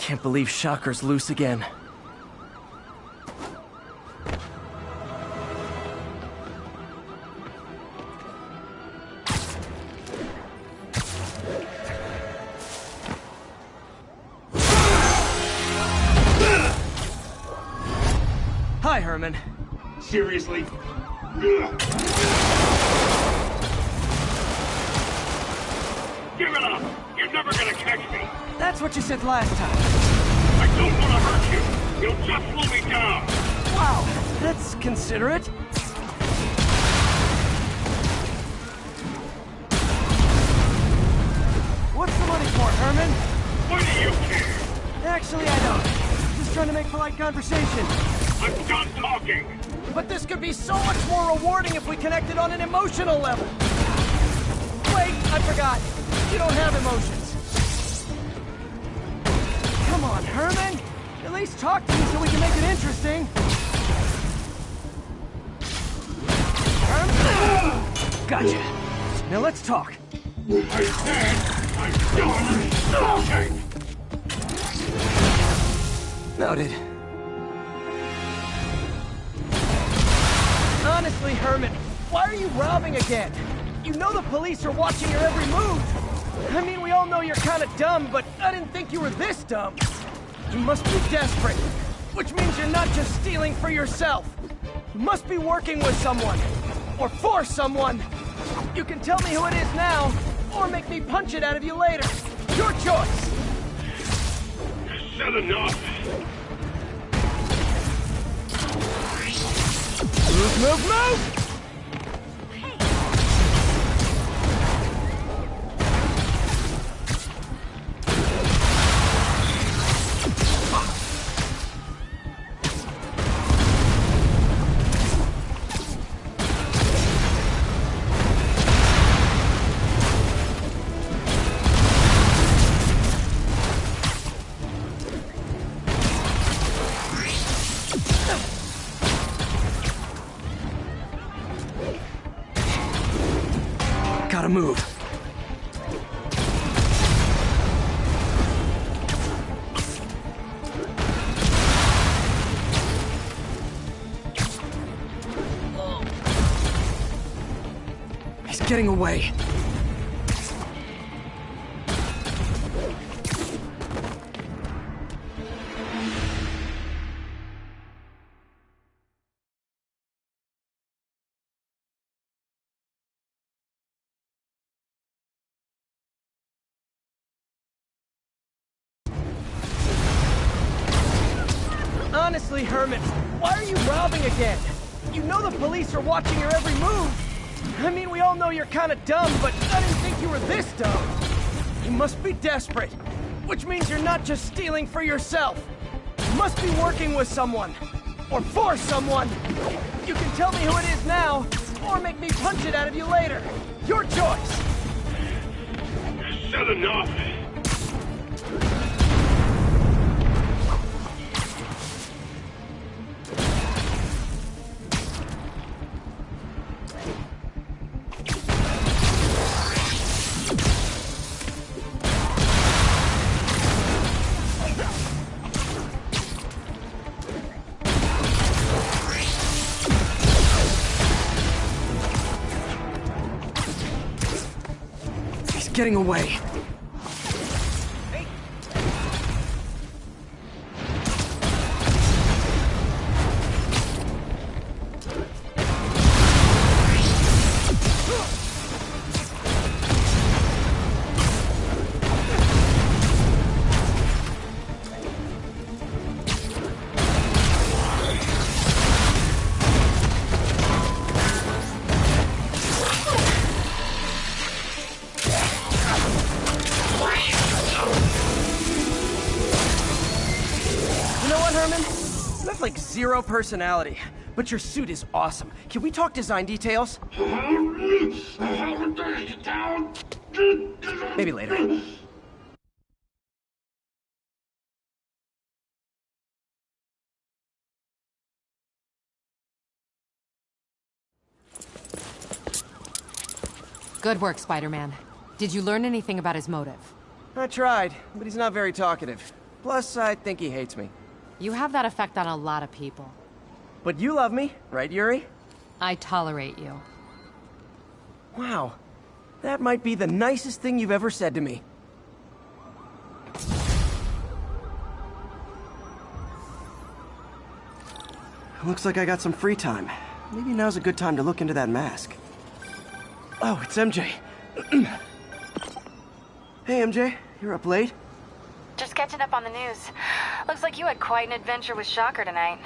Can't believe Shocker's loose again. Hi, Herman. Seriously? Give it up! You're never gonna catch me! That's what you said last time. I don't want to hurt you! You'll just slow me down! Wow, that's considerate. What's the money for, Herman? Why do you care? Actually, I don't. Just trying to make polite conversation. I'm done talking! But this could be so much more rewarding if we connected on an emotional level. Wait, I forgot. You don't have emotions. Come on, Herman. At least talk to me so we can make it interesting. Herman? Gotcha. Now let's talk. I said I'm done talking! Noted. Honestly, Herman, why are you robbing again? You know the police are watching your every move. I mean, we all know you're kind of dumb, but I didn't think you were this dumb. You must be desperate, which means you're not just stealing for yourself. You must be working with someone, or for someone. You can tell me who it is now, or make me punch it out of you later. Your choice. Said enough! Move, move, move! Gotta move. He's getting away. Honestly, Herman, why are you robbing again? You know the police are watching your every move. I mean, we all know you're kind of dumb, but I didn't think you were this dumb. You must be desperate, which means you're not just stealing for yourself. You must be working with someone, or for someone. You can tell me who it is now, or make me punch it out of you later. Your choice. Said enough! Getting away. Like zero personality, but your suit is awesome. Can we talk design details? Maybe later. Good work, Spider-Man. Did you learn anything about his motive? I tried, but he's not very talkative. Plus, I think he hates me. You have that effect on a lot of people. But you love me, right, Yuri? I tolerate you. Wow. That might be the nicest thing you've ever said to me. Looks like I got some free time. Maybe now's a good time to look into that mask. Oh, it's MJ. Hey, MJ. You're up late? Just catching up on the news. Looks like you had quite an adventure with Shocker tonight.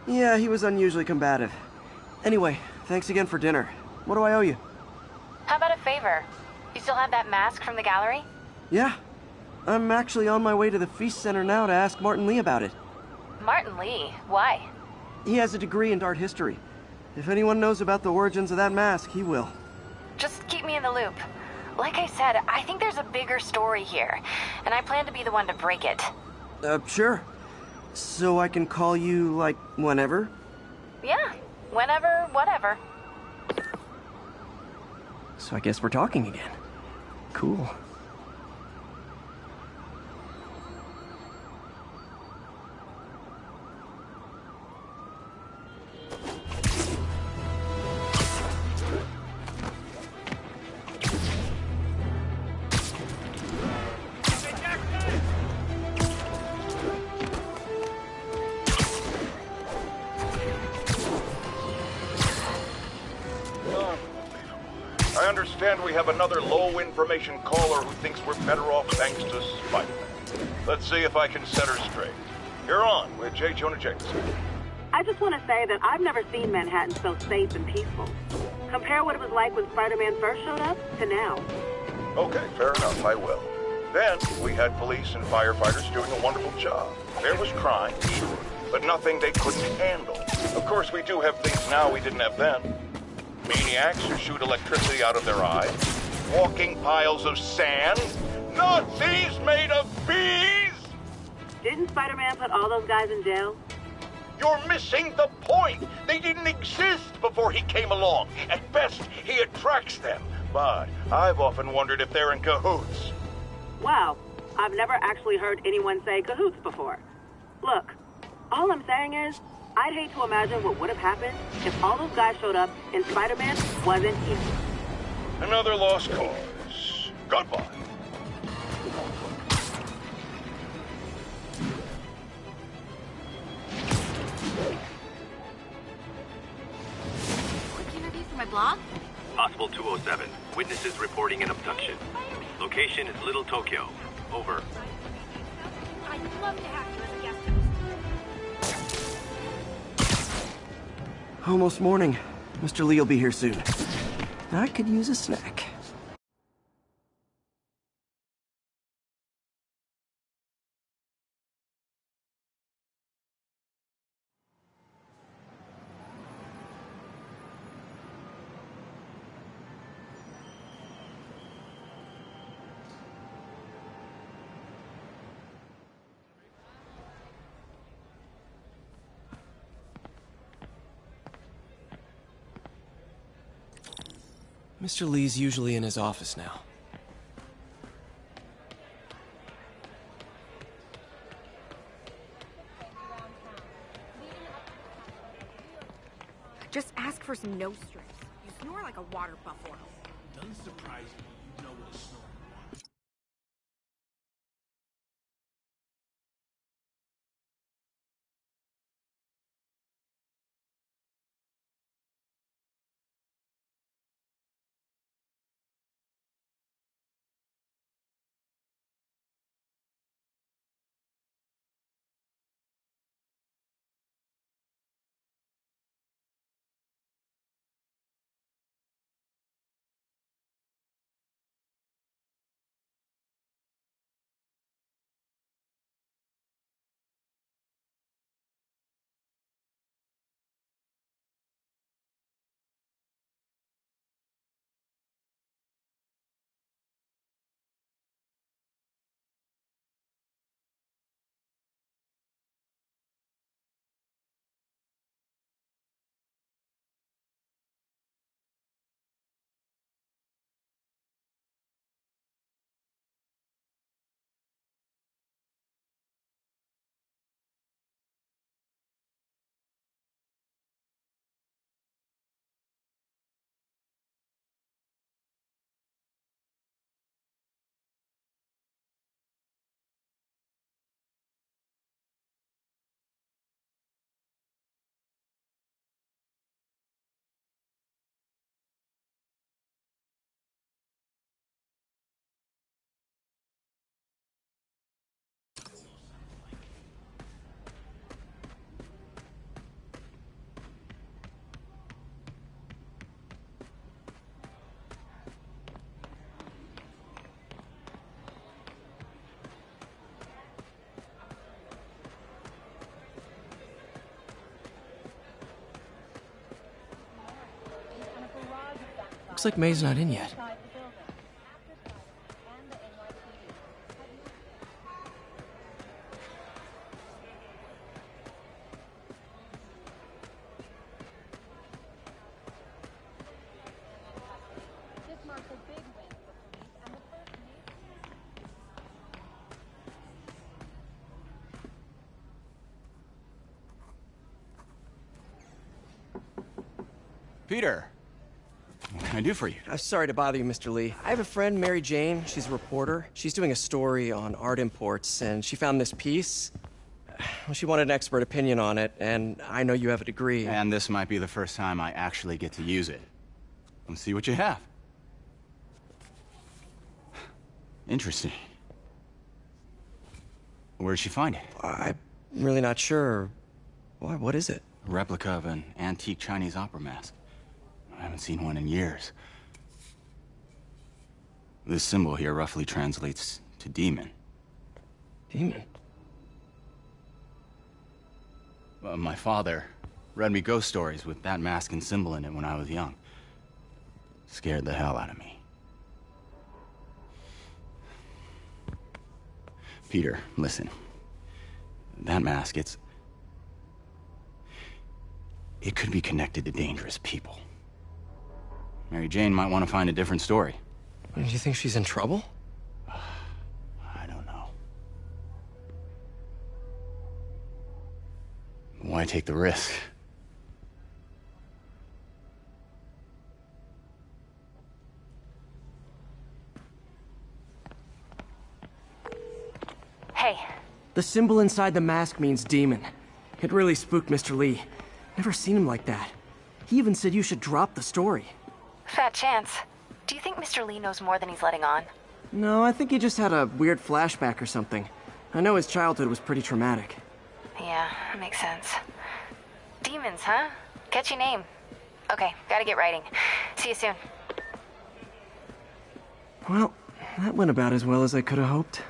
Yeah, he was unusually combative. Anyway, thanks again for dinner. What do I owe you? How about a favor? You still have that mask from the gallery? Yeah. I'm actually on my way to the Feast Center now to ask Martin Lee about it. Martin Lee? Why? He has a degree in art history. If anyone knows about the origins of that mask, he will. Just keep me in the loop. Like I said, I think there's a bigger story here, and I plan to be the one to break it. Sure. So I can call you, like, whenever? Yeah, whenever, whatever. So I guess we're talking again. Cool. I understand we have another low-information caller who thinks we're better off thanks to Spider-Man. Let's see if I can set her straight. You're on with J. Jonah Jameson. I just want to say that I've never seen Manhattan so safe and peaceful. Compare what it was like when Spider-Man first showed up to now. Okay, fair enough, I will. Then, we had police and firefighters doing a wonderful job. There was crime, sure, but nothing they couldn't handle. Of course, we do have things now we didn't have then. Maniacs who shoot electricity out of their eyes, walking piles of sand, Nazis made of bees! Didn't Spider-Man put all those guys in jail? You're missing the point! They didn't exist before he came along. At best, he attracts them. But I've often wondered if they're in cahoots. Wow, I've never actually heard anyone say cahoots before. Look, all I'm saying is, I'd hate to imagine what would have happened if all those guys showed up and Spider-Man wasn't here. Another lost cause. Goodbye. Quick interview for my blog? Possible 207. Witnesses reporting an abduction. Location is Little Tokyo. Over. I'd love to have you as a guest. Almost morning. Mr. Lee will be here soon. I could use a snack. Mr. Lee's usually in his office now. Just ask for some nose strips. You snore like a water buffalo. Doesn't surprise me. You know what a snore. Looks like May's not in yet. Peter, what can I do for you? Sorry to bother you, Mr. Lee. I have a friend, Mary Jane. She's a reporter. She's doing a story on art imports, and she found this piece. Well, she wanted an expert opinion on it, and I know you have a degree. And this might be the first time I actually get to use it. Let's see what you have. Interesting. Where did she find it? I'm really not sure. Why, what is it? A replica of an antique Chinese opera mask. I haven't seen one in years. This symbol here roughly translates to demon. Demon? My father read me ghost stories with that mask and symbol in it when I was young. Scared the hell out of me. Peter, listen. That mask, it could be connected to dangerous people. Mary Jane might want to find a different story. Do you think she's in trouble? I don't know. Why take the risk? Hey. The symbol inside the mask means demon. It really spooked Mr. Lee. Never seen him like that. He even said you should drop the story. Fat chance. Do you think Mr. Lee knows more than he's letting on? No, I think he just had a weird flashback or something. I know his childhood was pretty traumatic. Yeah, makes sense. Demons, huh? Catchy name. Okay, gotta get writing. See you soon. Well, that went about as well as I could have hoped.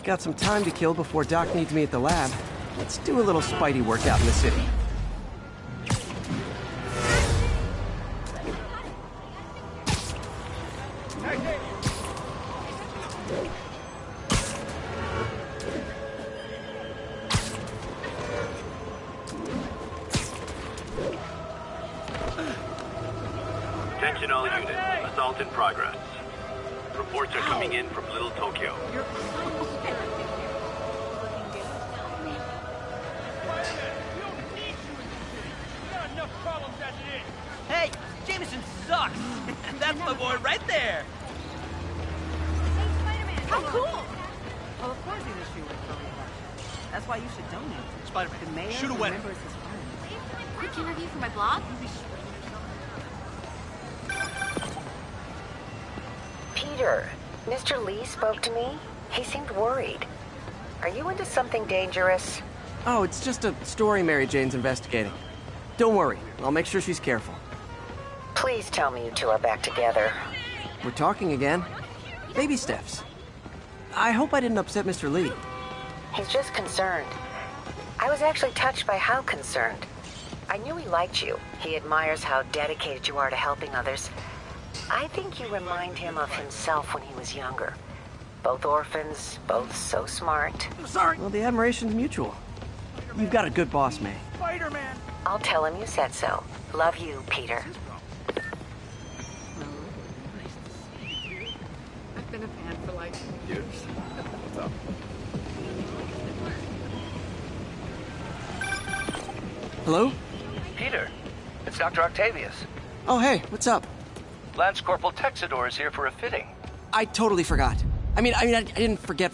Got some time to kill before Doc needs me at the lab. Let's do a little Spidey workout in the city. Attention all units. Assault in progress. Reports are coming in from Little Tokyo. Hey, Jameson sucks. That's my boy right there. Hey, Spider-Man! How cool! Well, of course he's a shooter. That's why you should donate. Spider-Man, The mayor shoot away. remembers his friends. Quick interview for my blog? Peter, Mr. Lee spoke to me. He seemed worried. Are you into something dangerous? Oh, it's just a story Mary Jane's investigating. Don't worry, I'll make sure she's careful. Please tell me you two are back together. We're talking again. Baby steps. I hope I didn't upset Mr. Lee. He's just concerned. I was actually touched by how concerned. I knew he liked you. He admires how dedicated you are to helping others. I think you remind him of himself when he was younger. Both orphans, both so smart. Sorry. Well, the admiration's mutual. You've got a good boss, May. Spider-Man! I'll tell him you said so. Love you, Peter. been a fan for like years. What's up? Hello? Peter, it's Dr. Octavius. Oh, hey, what's up? Lance Corporal Texador is here for a fitting. I totally forgot. I didn't forget.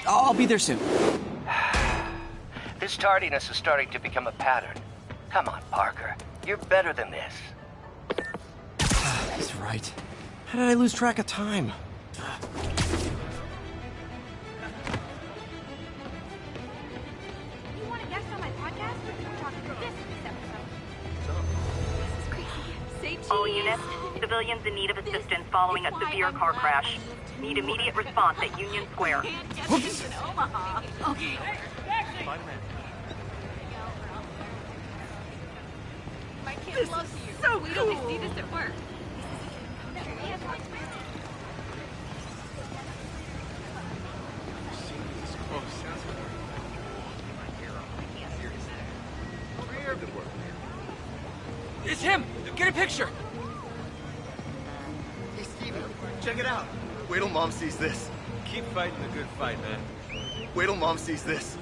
I'll be there soon. This tardiness is starting to become a pattern. Come on, Parker. You're better than this. He's right. How did I lose track of time? You want to guest on my podcast? We're talking about this episode. This is crazy. Say cheese. All units, civilians in need of assistance following a severe car crash. Need immediate response at Union Square. Oops. In Omaha. Okay. My kid loves you. So we cool. don't see this at work. It's him! Get a picture! Hey, Steven, check it out. Wait till Mom sees this. Keep fighting the good fight, man. Wait till Mom sees this.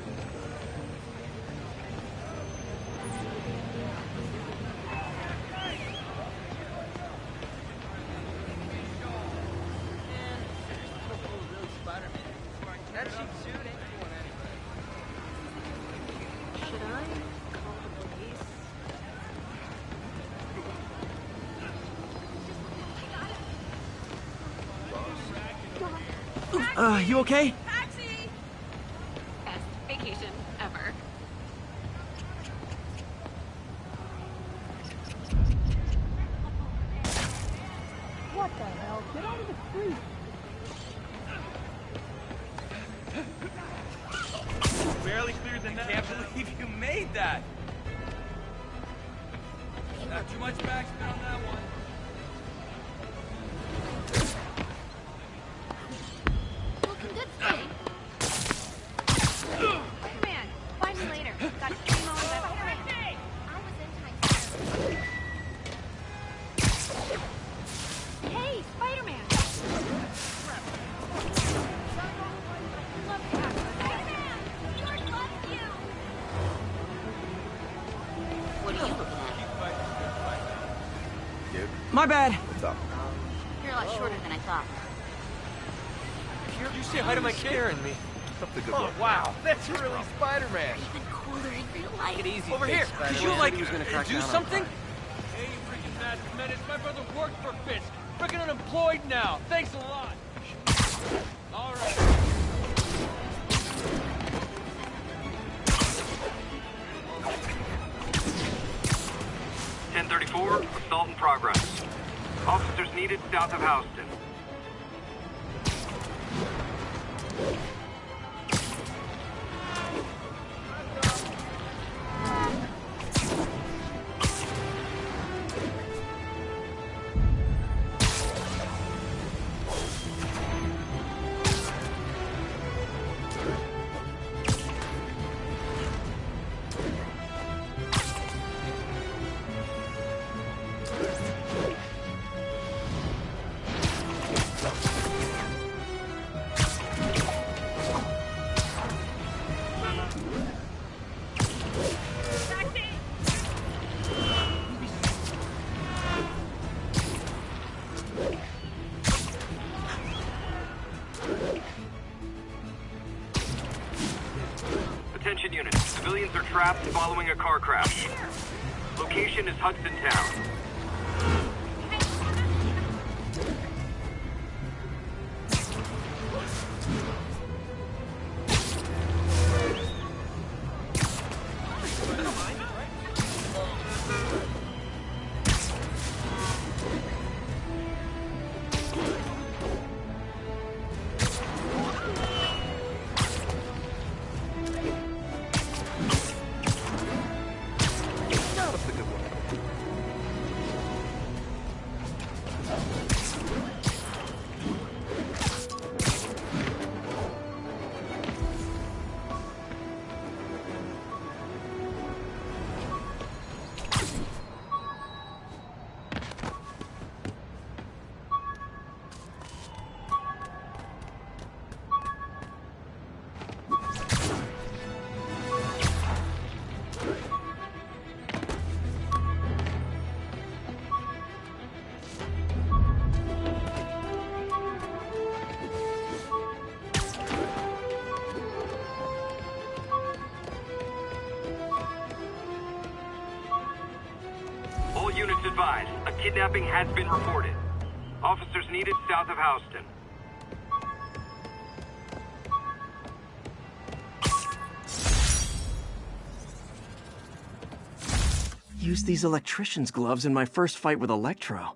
You okay? Taxi! Best vacation ever. What the hell? Get out of the street! Barely cleared the net. Can't believe you made that. Not too much backspin on that one. Spider-Man, find me later. Got a stream on web. I was in time. Hey, Spider-Man! What are you looking at? My bad. What's up? You're a lot shorter than I thought. You say hi to my kid? Scaring me. Oh, wow. That's really Spider-Man. Even cooler in real life. Take it easy. Over here. Could you, like, do something? Hey, you freaking bad menace. My brother worked for Fisk. Freaking unemployed now. Thanks a lot. All right. Assault in progress. Officers needed south of Houston. Attention units. Civilians are trapped following a car crash. Location is Hudson Town. Units advised, a kidnapping has been reported. Officers needed south of Houston. Used these electrician's gloves in my first fight with Electro.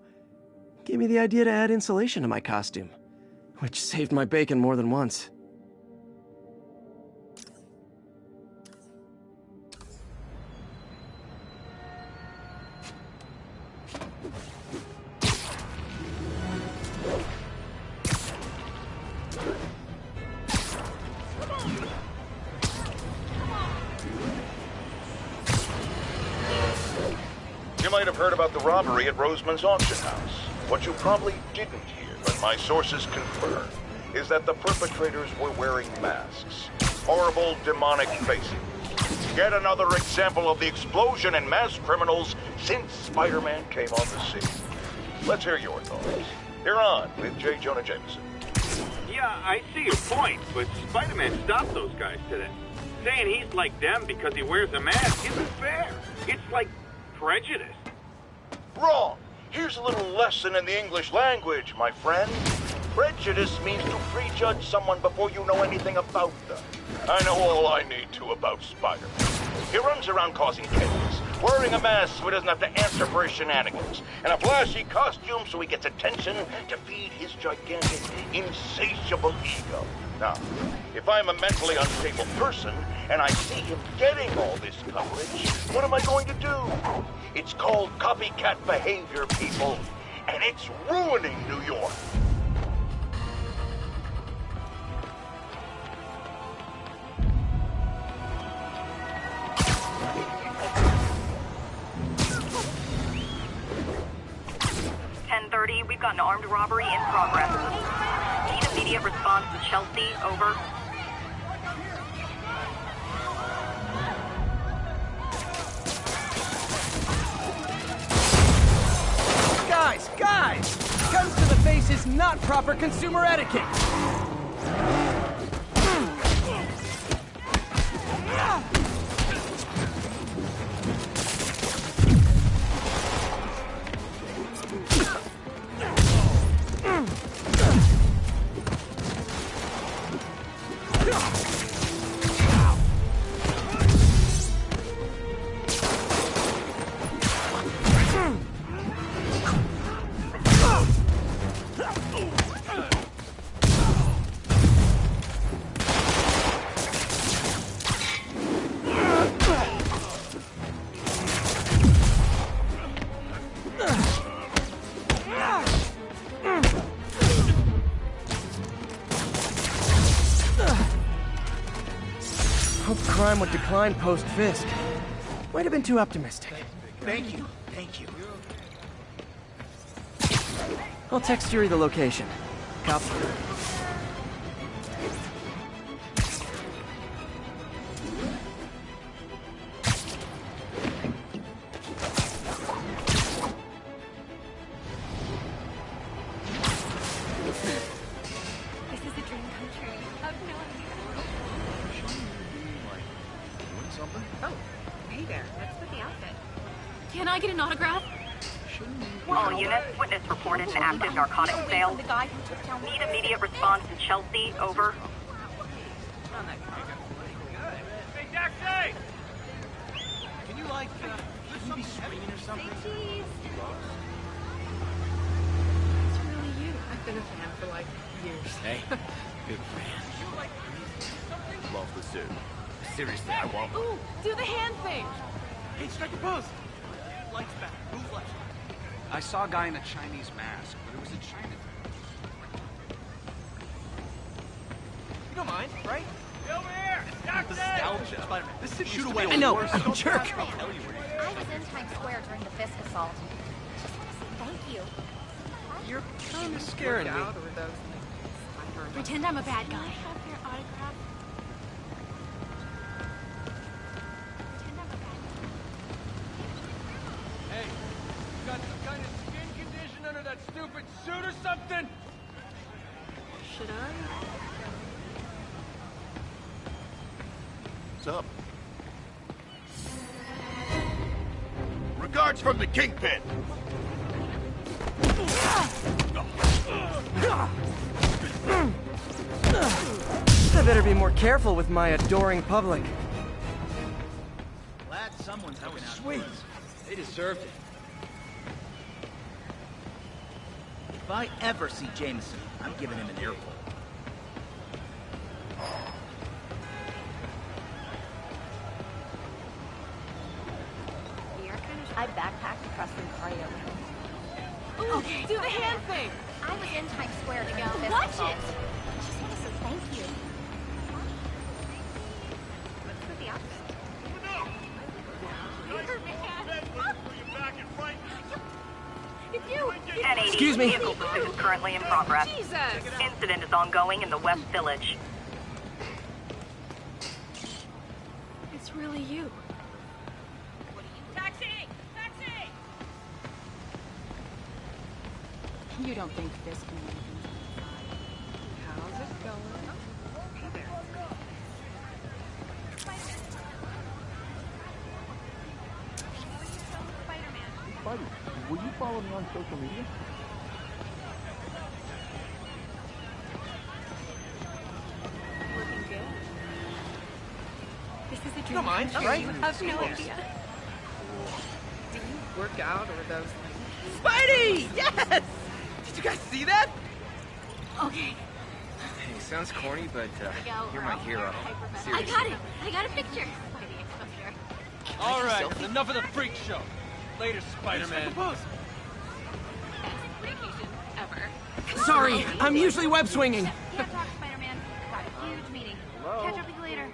Gave me the idea to add insulation to my costume, which saved my bacon more than once. You might have heard about the robbery at Roseman's auction house. What you probably didn't hear, but my sources confirm, is that the perpetrators were wearing masks. Horrible, demonic faces. Yet another example of the explosion in mass criminals since Spider-Man came on the scene. Let's hear your thoughts. You're on with J. Jonah Jameson. Yeah, I see your point, but Spider-Man stopped those guys today. Saying he's like them because he wears a mask isn't fair. It's like prejudice. Wrong. Here's a little lesson in the English language, my friend. Prejudice means to prejudge someone before you know anything about them. I know all I need to about Spider-Man. He runs around causing chaos, wearing a mask so he doesn't have to answer for his shenanigans, and a flashy costume so he gets attention to feed his gigantic, insatiable ego. Now, if I'm a mentally unstable person and I see him getting all this coverage, what am I going to do? It's called copycat behavior, people, and it's ruining New York. We've got an armed robbery in progress. Need immediate response to Chelsea, over. Guys! Guns to the face is not proper consumer etiquette! Hope crime would decline post-Fisk. Might have been too optimistic. Thank you. Thank you. I'll text Yuri the location. Copy. This is a dream come true. I've no idea. Something? Oh, hey there. What's with the outfit? Can I get an autograph? All units, witness reported an active narcotics sale. Need immediate response to Chelsea, over. Hey, taxi! Can you, like, can you be swinging or something? Say cheese. It's really you. I've been a fan for, like, years. Hey, big fan. Love the suit. Seriously, I won't. Ooh, do the hand thing. Hey, strike a pose! Lights back. Move left. I saw a guy in a Chinese mask, but it was a China. You don't mind, right? Get over here! Taxi! Nostalgia. Spider-Man, this city Shoot used to away. be I know, worse. I'm a Don't jerk. touch me. I'll tell you where you I was in Times Square during the Fisk assault. Just want to say thank you. You're kind of scaring me. Pretend I'm a bad guy. Have their autograph. Pretend I'm a bad guy. Hey, you got some kind of skin condition under that stupid suit or something? Should I? What's up? Rico! starts from the Kingpin. I better be more careful with my adoring public. Glad someone's looking out. Sweet. They deserved it. If I ever see Jameson, I'm giving him an earful. I backpacked across the cardio. Okay. Do the hand thing. I was in Times Square to go. Watch it. I just want to say thank you. What's with the outfit? It's you. 1080. Excuse me. Vehicle pursuit is currently in progress. Jesus. Incident is ongoing in the West Village. It's really you. You don't think this can work? How's it going? Hey there. Buddy, will you follow me on social media? Looking good. This is a dream. Don't mind, come right? true. You have no idea. Do you work out or those things? Spidey! Yes! Did you guys see that? Okay. Hey, sounds corny, but you're my hero. I got it. I got a picture. All right, enough of the freak show. Later, Spider-Man. Ever. Sorry, I'm usually web swinging. Can't talk, Spider-Man. Got a huge meeting. Catch up with you later.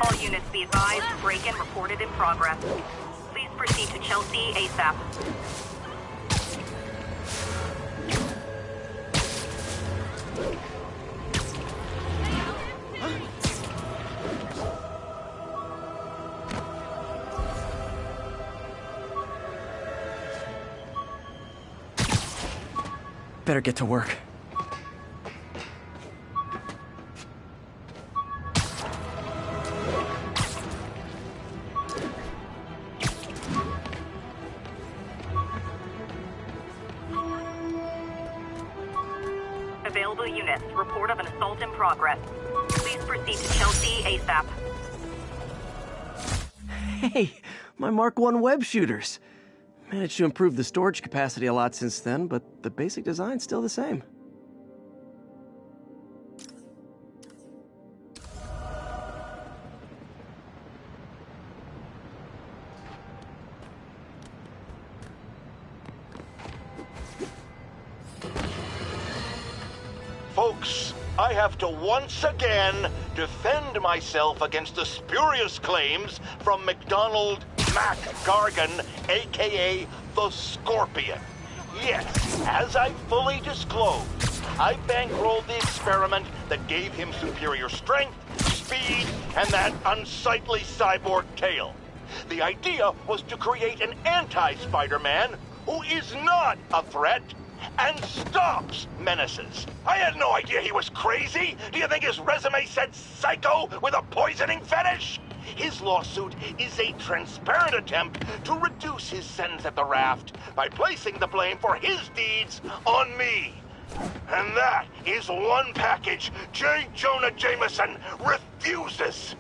All units be advised, break-in reported in progress. Please proceed to Chelsea ASAP. Better get to work. Available units, report of an assault in progress. Please proceed to Chelsea ASAP. Hey, my Mark I web shooters. Managed to improve the storage capacity a lot since then, but the basic design's still the same. Folks, I have to once again defend myself against the spurious claims from McDonald Mac Gargan, aka the Scorpion. Yes, as I fully disclosed, I bankrolled the experiment that gave him superior strength, speed, and that unsightly cyborg tail. The idea was to create an anti-Spider-Man who is not a threat and stops menaces. I had no idea he was crazy. Do you think his resume said psycho with a poisoning fetish? His lawsuit is a transparent attempt to reduce his sentence at the raft by placing the blame for his deeds on me. And that is one package J. Jonah Jameson refuses.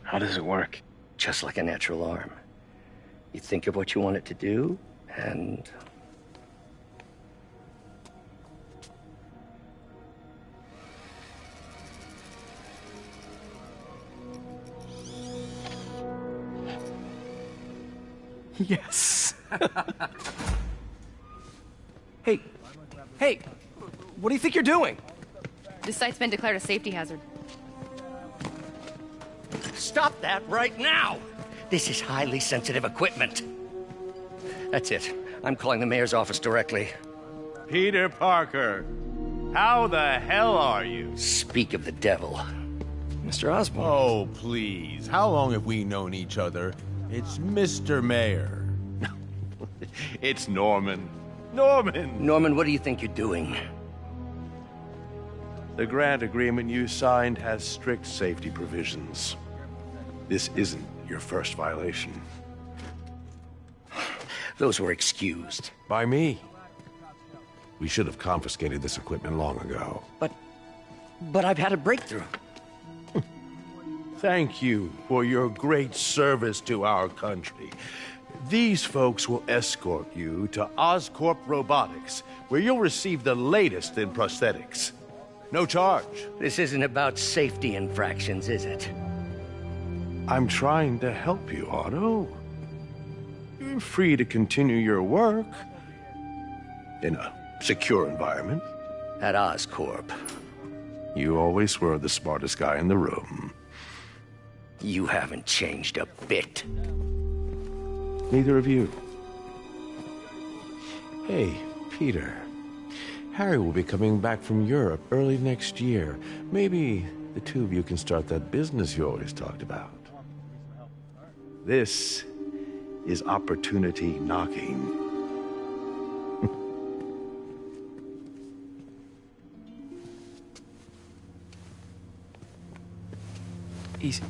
How does it work? Just like a natural arm. You think of what you want it to do, and... Yes. Hey, what do you think you're doing? This site's been declared a safety hazard. Stop that right now! This is highly sensitive equipment. That's it. I'm calling the mayor's office directly. Peter Parker, how the hell are you? Speak of the devil. Mr. Osborn. Oh, please. How long have we known each other? It's Mr. Mayor. It's Norman. Norman, what do you think you're doing? The grant agreement you signed has strict safety provisions. This isn't your first violation. Those were excused. By me. We should have confiscated this equipment long ago. But I've had a breakthrough. Thank you for your great service to our country. These folks will escort you to Oscorp Robotics, where you'll receive the latest in prosthetics. No charge. This isn't about safety infractions, is it? I'm trying to help you, Otto. You're free to continue your work in a secure environment. At Oscorp. You always were the smartest guy in the room. You haven't changed a bit. Neither of you. Hey, Peter. Harry will be coming back from Europe early next year. Maybe the two of you can start that business you always talked about. This is opportunity knocking.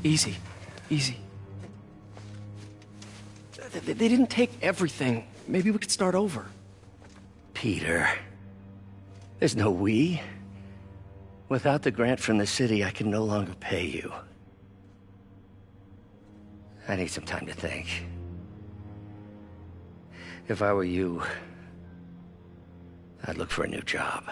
Easy. They didn't take everything. Maybe we could start over. Peter, there's no we. Without the grant from the city, I can no longer pay you. I need some time to think. If I were you, I'd look for a new job.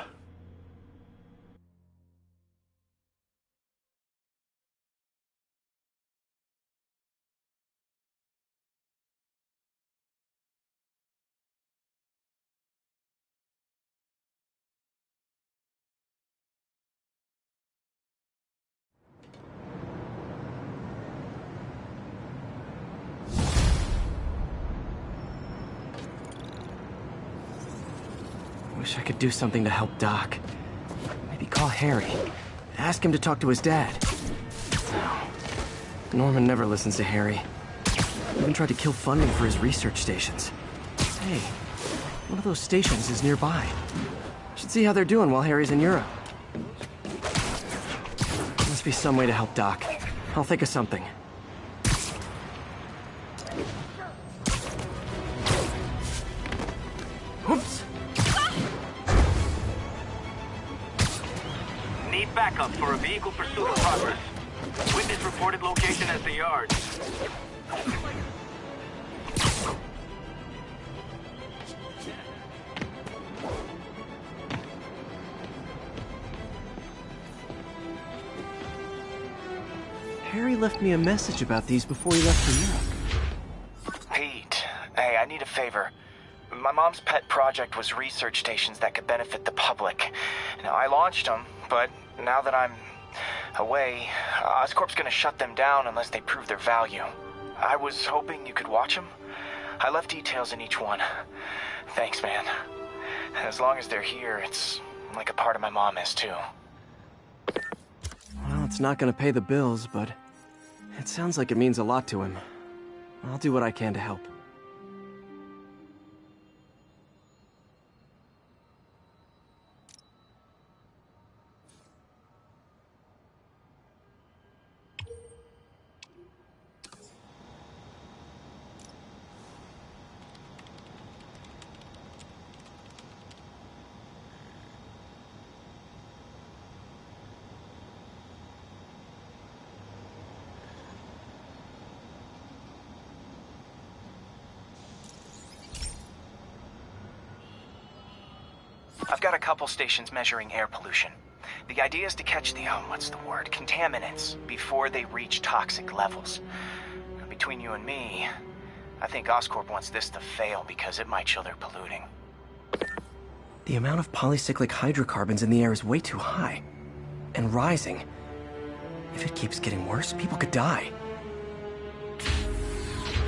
Wish I could do something to help Doc. Maybe call Harry. Ask him to talk to his dad. No. Norman never listens to Harry. Even tried to kill funding for his research stations. Hey, one of those stations is nearby. Should see how they're doing while Harry's in Europe. Must be some way to help Doc. I'll think of something. Oops. Need backup for a vehicle pursuit in progress. Witness reported location as the yard. Harry left me a message about these before he left for Europe. Pete, hey, I need a favor. My mom's pet project was research stations that could benefit the public. Now, I launched them, but now that I'm away, Oscorp's gonna shut them down unless they prove their value. I was hoping you could watch them. I left details in each one. Thanks, man. As long as they're here, it's like a part of my mom is, too. Well, it's not gonna pay the bills, but it sounds like it means a lot to him. I'll do what I can to help. I've got a couple stations measuring air pollution. The idea is to catch the, contaminants before they reach toxic levels. Between you and me, I think Oscorp wants this to fail because it might show they're polluting. The amount of polycyclic hydrocarbons in the air is way too high. And rising. If it keeps getting worse, people could die.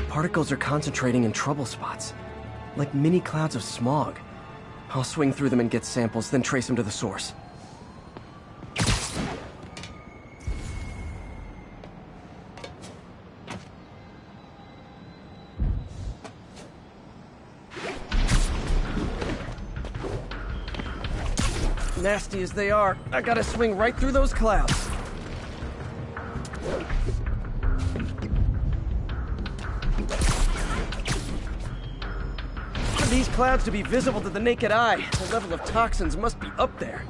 Particles are concentrating in trouble spots, like mini clouds of smog. I'll swing through them and get samples, then trace them to the source. Nasty as they are, I gotta swing right through those clouds. For these clouds to be visible to the naked eye, the level of toxins must be up there.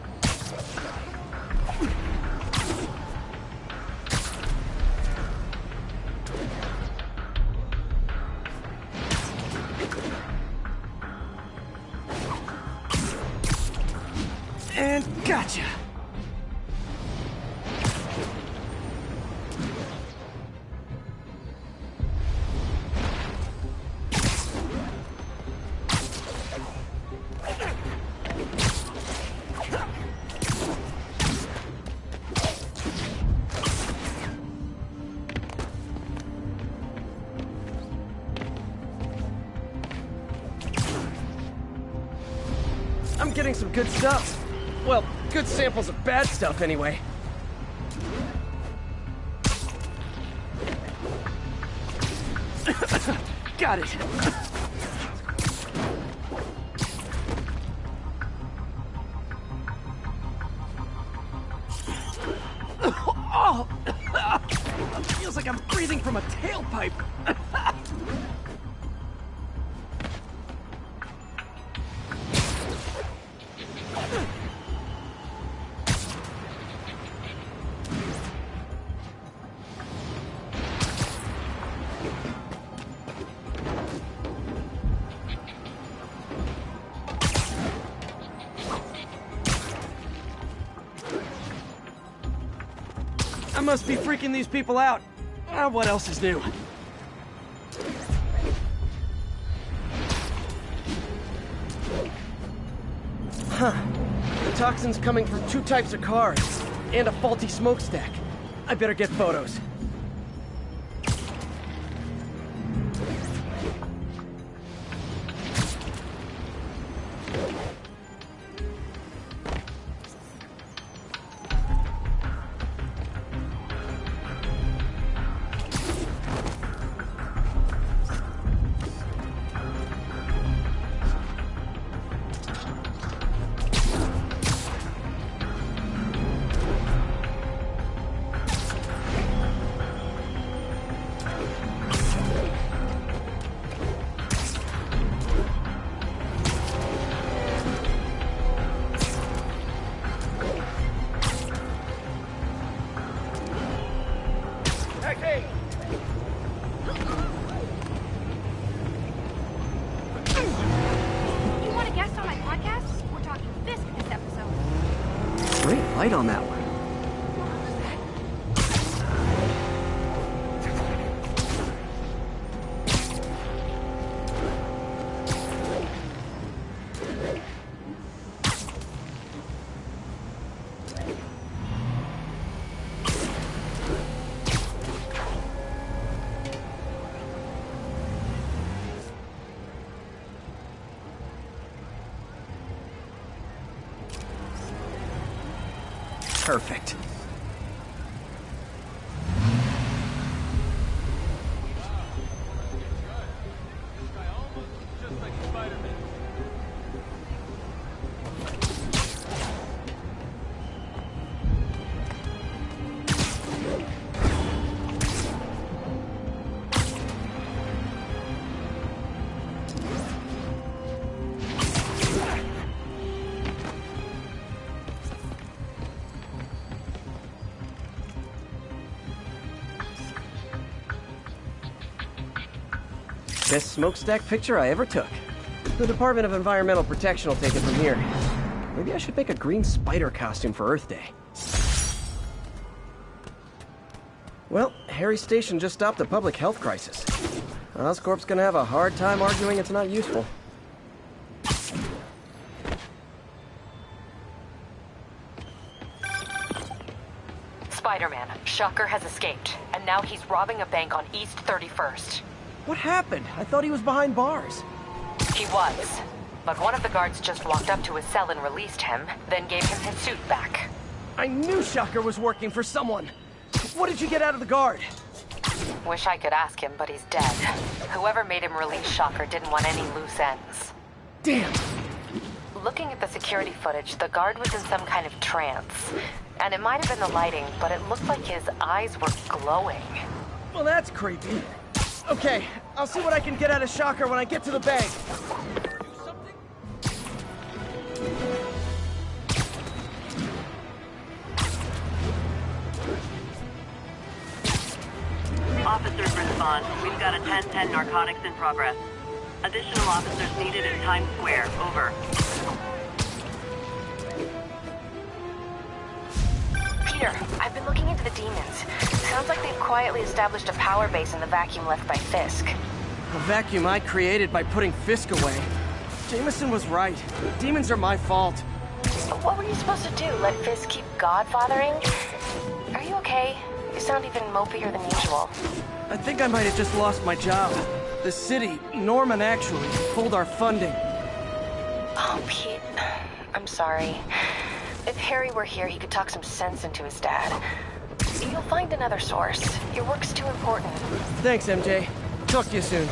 And gotcha! I'm getting some good stuff. Well, good samples of bad stuff, anyway. Got it. Oh! Feels like I'm breathing from a tailpipe. I must be freaking these people out. What else is new? Huh. The toxin's coming from 2 types of cars, and a faulty smokestack. I better get photos. You want a guest on my podcast? We're talking this episode. Great light on that one. Perfect. Best smokestack picture I ever took. The Department of Environmental Protection will take it from here. Maybe I should make a green spider costume for Earth Day. Well, Harry's station just stopped a public health crisis. Oscorp's gonna have a hard time arguing it's not useful. Spider-Man, Shocker has escaped, and now he's robbing a bank on East 31st. What happened? I thought he was behind bars. He was, but one of the guards just walked up to his cell and released him, then gave him his suit back. I knew Shocker was working for someone. What did you get out of the guard? Wish I could ask him, but he's dead. Whoever made him release Shocker didn't want any loose ends. Damn! Looking at the security footage, the guard was in some kind of trance. And it might have been the lighting, but it looked like his eyes were glowing. Well, that's creepy. Okay, I'll see what I can get out of Shocker when I get to the bank. Officers respond. We've got a 10-10 narcotics in progress. Additional officers needed in Times Square. Over. Peter, I've been looking into the demons. Sounds like they've quietly established a power base in the vacuum left by Fisk. A vacuum I created by putting Fisk away. Jameson was right. Demons are my fault. What were you supposed to do? Let Fisk keep godfathering? Are you okay? You sound even mopier than usual. I think I might have just lost my job. The city, Norman actually, pulled our funding. Oh, Pete. I'm sorry. If Harry were here, he could talk some sense into his dad. You'll find another source. Your work's too important. Thanks, MJ. Talk to you soon.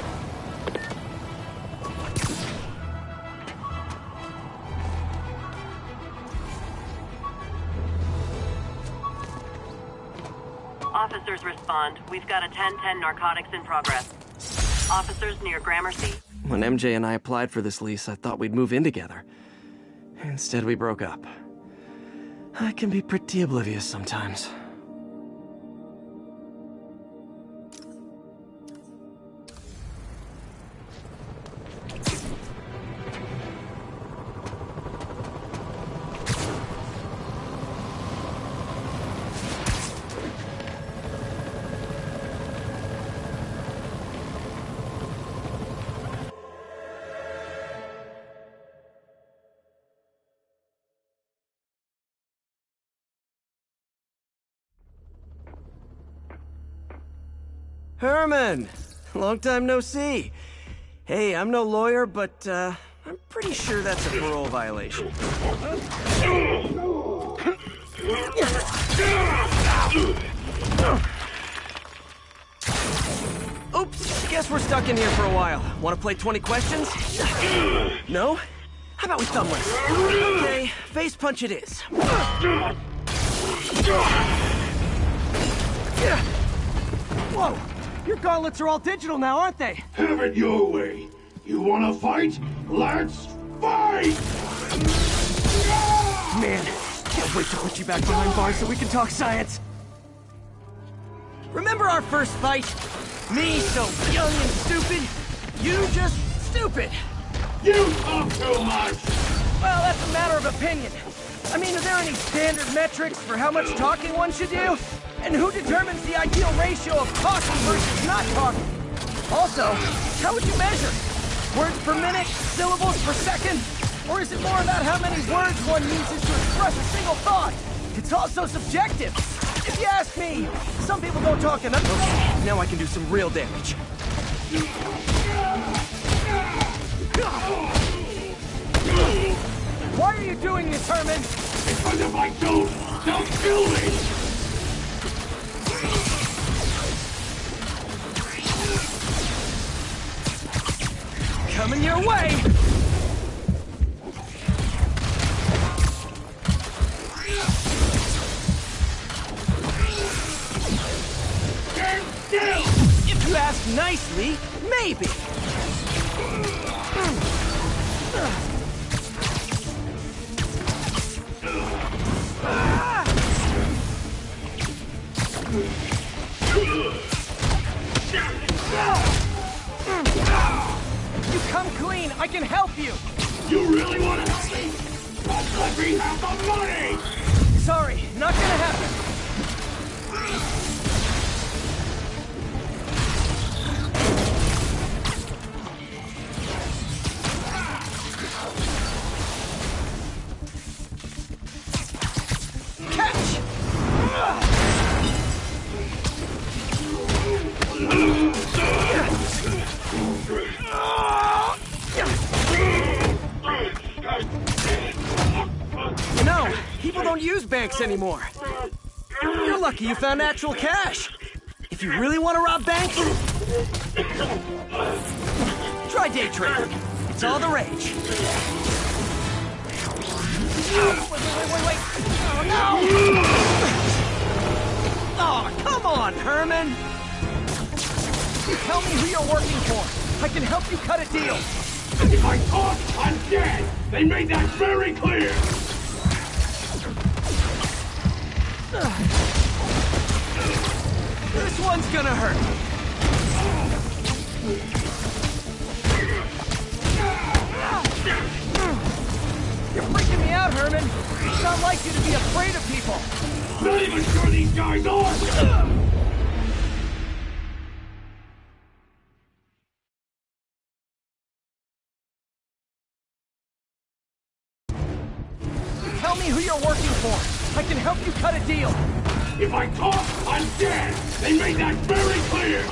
Officers respond. We've got a 10-10 narcotics in progress. Officers near Gramercy. When MJ and I applied for this lease, I thought we'd move in together. Instead, we broke up. I can be pretty oblivious sometimes. Herman! Long time no see. Hey, I'm no lawyer, but, I'm pretty sure that's a parole violation. Oops, guess we're stuck in here for a while. Want to play 20 questions? No? How about we thumb race? Okay, face punch it is. Whoa! Your gauntlets are all digital now, aren't they? Have it your way. You wanna fight? Let's fight! Man, can't wait to put you back behind bars so we can talk science. Remember our first fight? Me so young and stupid, you just stupid. You talk too much! Well, that's a matter of opinion. I mean, are there any standard metrics for how much talking one should do? And who determines the ideal ratio of talking versus not talking? Also, how would you measure? Words per minute? Syllables per second? Or is it more about how many words one uses to express a single thought? It's also subjective. If you ask me, some people don't talk enough. Okay, now I can do some real damage. Why are you doing this, Herman? Because if I don't, they'll kill me! Coming your way! Stand still! If you ask nicely, maybe. You come clean, I can help you! You really want to help me? Let me have the money! Sorry, not gonna happen. Catch! You know, people don't use banks anymore. You're lucky you found actual cash. If you really want to rob banks, try day trading. It's all the rage. Oh, wait. Oh, no! Oh, come on, Herman! Tell me who you're working for. I can help you cut a deal. If I talk, I'm dead! They made that very clear! This one's gonna hurt. You're freaking me out, Herman. You sound like you to be afraid of people. Not even sure these guys are! Tell me who you're working for. I can help you cut a deal. If I talk, I'm dead! They made that very clear!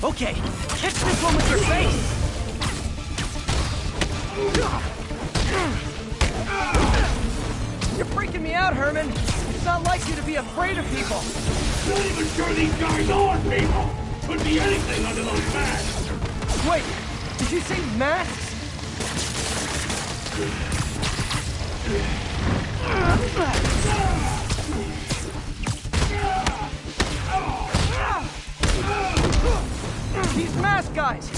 Okay, hit this one with your face! You're freaking me out, Herman. It's not like you to be afraid of people. Not even sure these guys are people! Could be anything under those masks! Wait, did you say masks? These mask guys,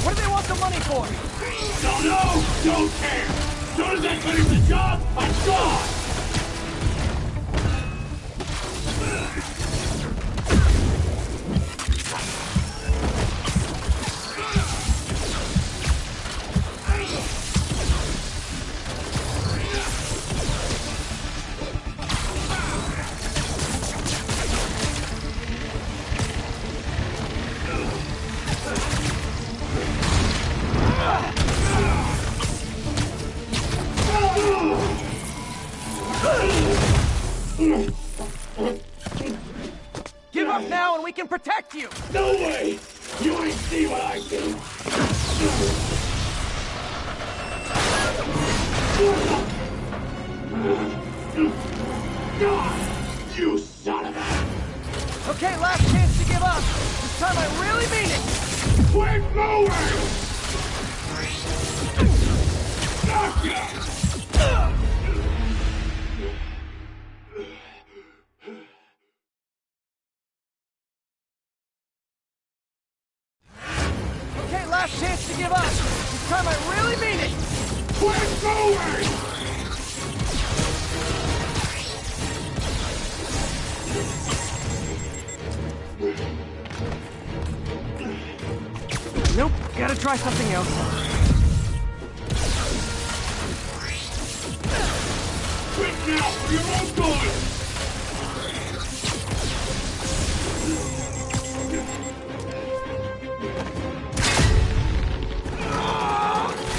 what do they want the money for? Don't know! Don't care! As soon as I finish the job, I'm gone! Give up now and we can protect you! No way! You ain't see what I do! You son of a... Okay, last chance to give up. This time I really mean it! Quit moving! Gotcha! Okay, last chance to give up. This time I really mean it! Quit moving! Nope, gotta try something else. Quit now for your own good!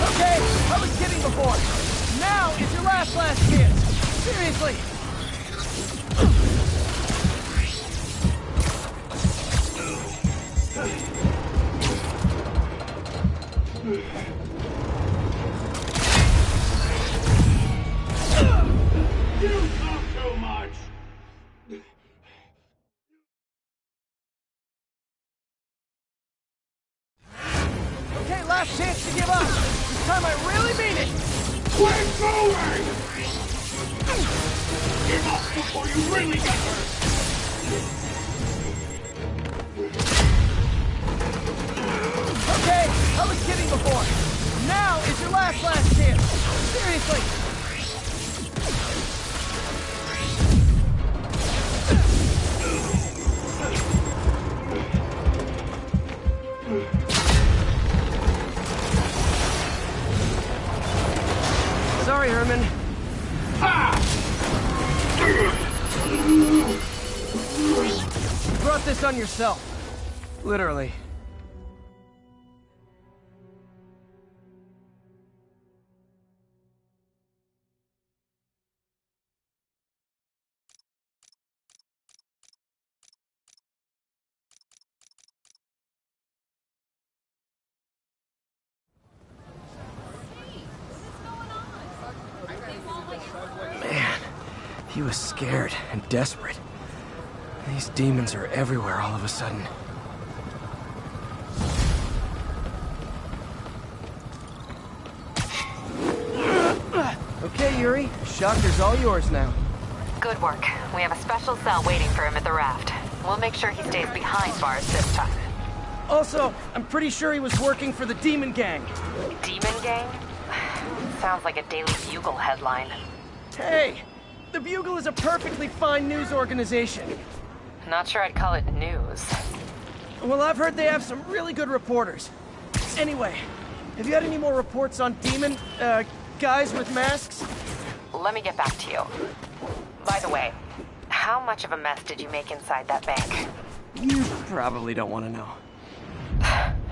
Okay, I was kidding before. Now is your last chance. Seriously. You talk too much! Okay, last chance to give up. This time I really mean it. Quit moving! Give up before you really get hurt! Okay, I was kidding before. Now is your last chance. Seriously. Sorry, Herman. You brought this on yourself. Literally. Man, he was scared and desperate. These demons are everywhere all of a sudden. Okay, Yuri. Shocker's all yours now. Good work. We have a special cell waiting for him at the raft. We'll make sure he stays behind bars this time. Also, I'm pretty sure he was working for the Demon Gang. Demon Gang? Sounds like a Daily Bugle headline. Hey! The Bugle is a perfectly fine news organization. Not sure I'd call it news. Well, I've heard they have some really good reporters. Anyway, have you had any more reports on demon, guys with masks? Let me get back to you. By the way, how much of a mess did you make inside that bank? You probably don't want to know.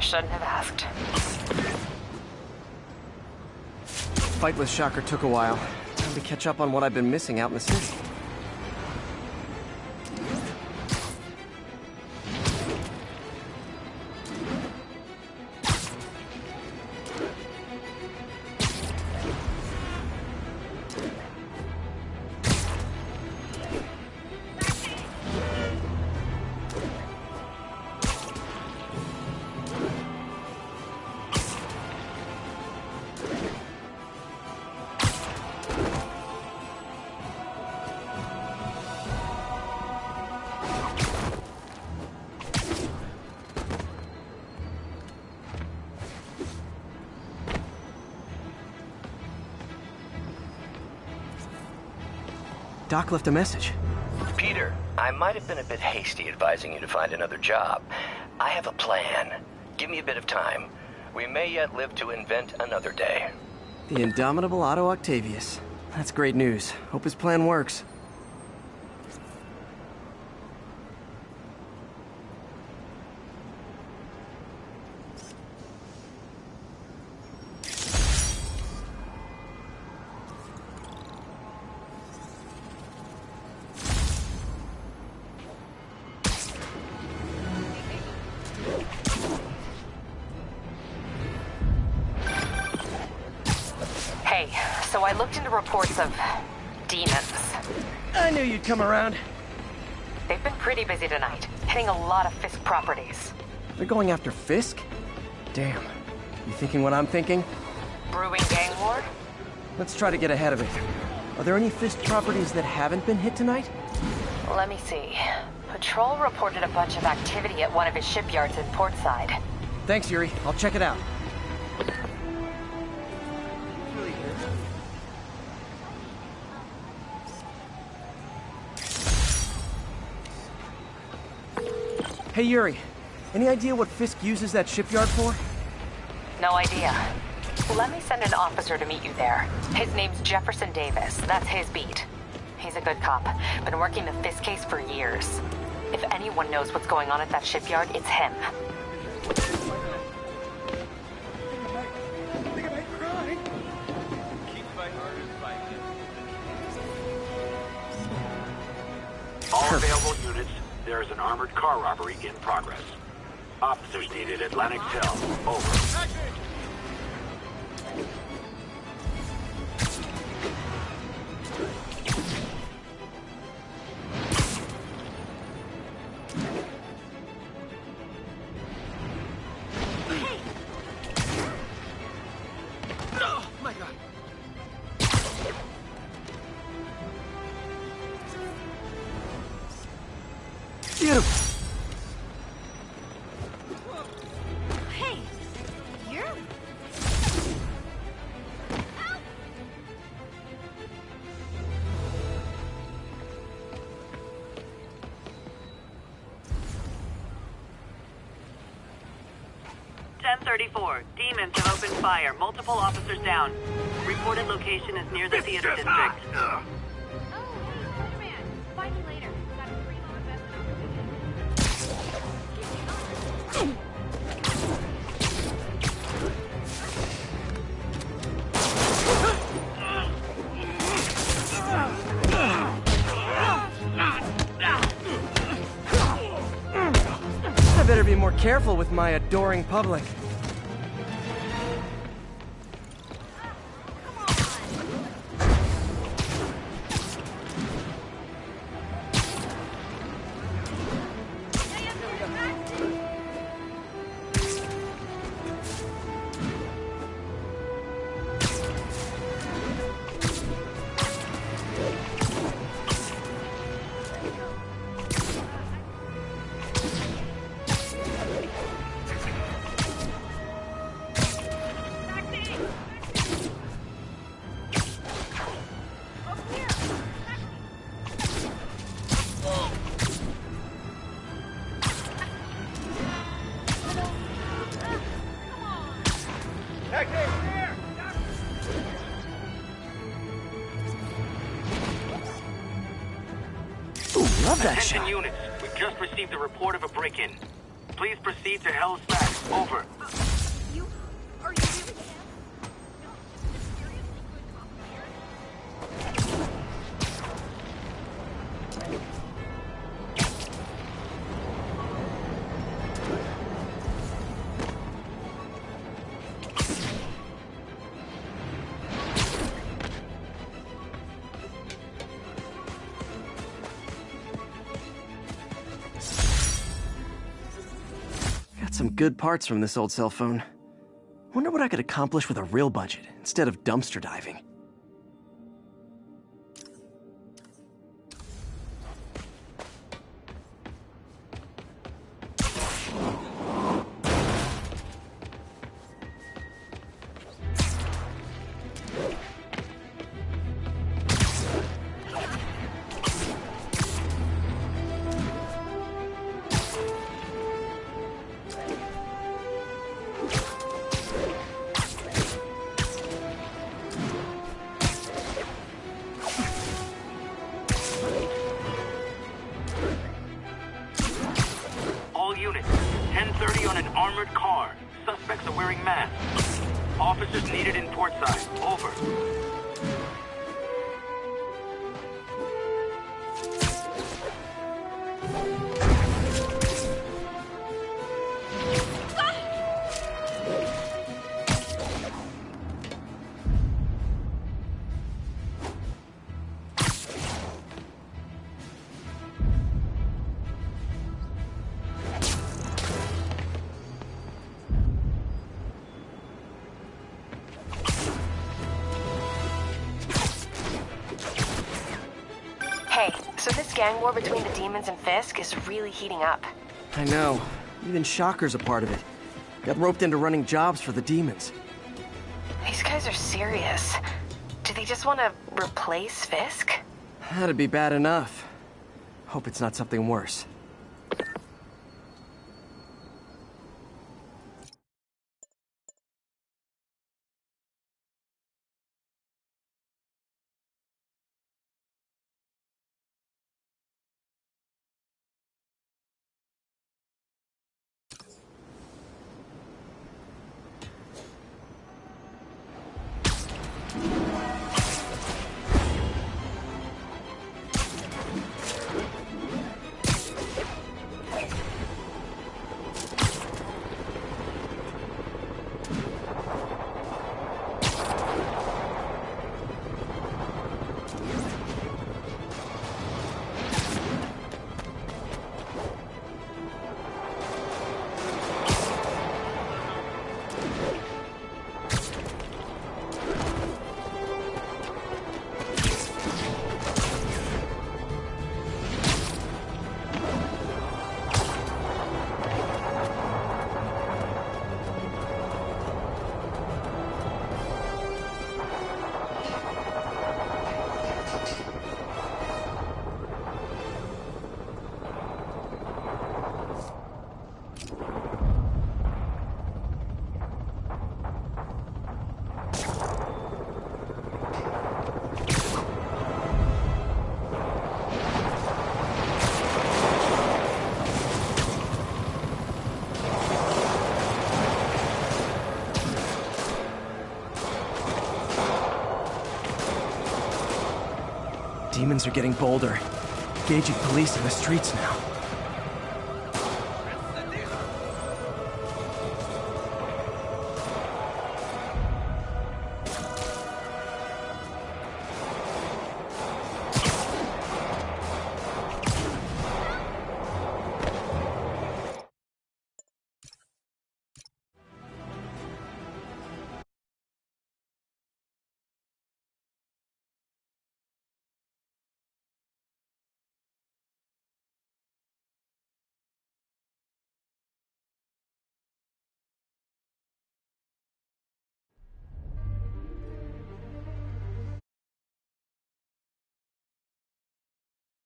Shouldn't have asked. Fight with Shocker took a while. Time to catch up on what I've been missing out in the city. Doc left a message. Peter, I might have been a bit hasty advising you to find another job. I have a plan. Give me a bit of time. We may yet live to invent another day. The indomitable Otto Octavius. That's great news. Hope his plan works. Hey, so I looked into reports of demons. I knew you'd come around. They've been pretty busy tonight, hitting a lot of Fisk properties. They're going after Fisk? Damn. You thinking what I'm thinking? Brewing gang war? Let's try to get ahead of it. Are there any Fisk properties that haven't been hit tonight? Let me see. Patrol reported a bunch of activity at one of his shipyards in Portside. Thanks, Yuri. I'll check it out. Hey, Yuri. Any idea what Fisk uses that shipyard for? No idea. Let me send an officer to meet you there. His name's Jefferson Davis. That's his beat. He's a good cop. Been working the Fisk case for years. If anyone knows what's going on at that shipyard, it's him. All available units, there is an armored car robbery in progress. Officers needed at Atlantic Hill. Over. Oh, my God. Beautiful. Hey, you're... 1034. Demons have opened fire. Multiple officers down. Reported location is near the theater district. Oh, hey, Spider-Man. Find me later. Got a primo investment. I better be more careful with my adoring public. Attention units, we've just received a report of a break-in. Please proceed to Hell's Back. Over. Are you really him? Got some good parts from this old cell phone. Wonder what I could accomplish with a real budget instead of dumpster diving. All units, 1030 on an armored car. Suspects are wearing masks. Officers needed in portside. Over. Hey, so this gang war between the demons and Fisk is really heating up. I know. Even Shocker's a part of it. Got roped into running jobs for the demons. These guys are serious. Do they just want to replace Fisk? That'd be bad enough. Hope it's not something worse. demons are getting bolder. Engaging police in the streets now.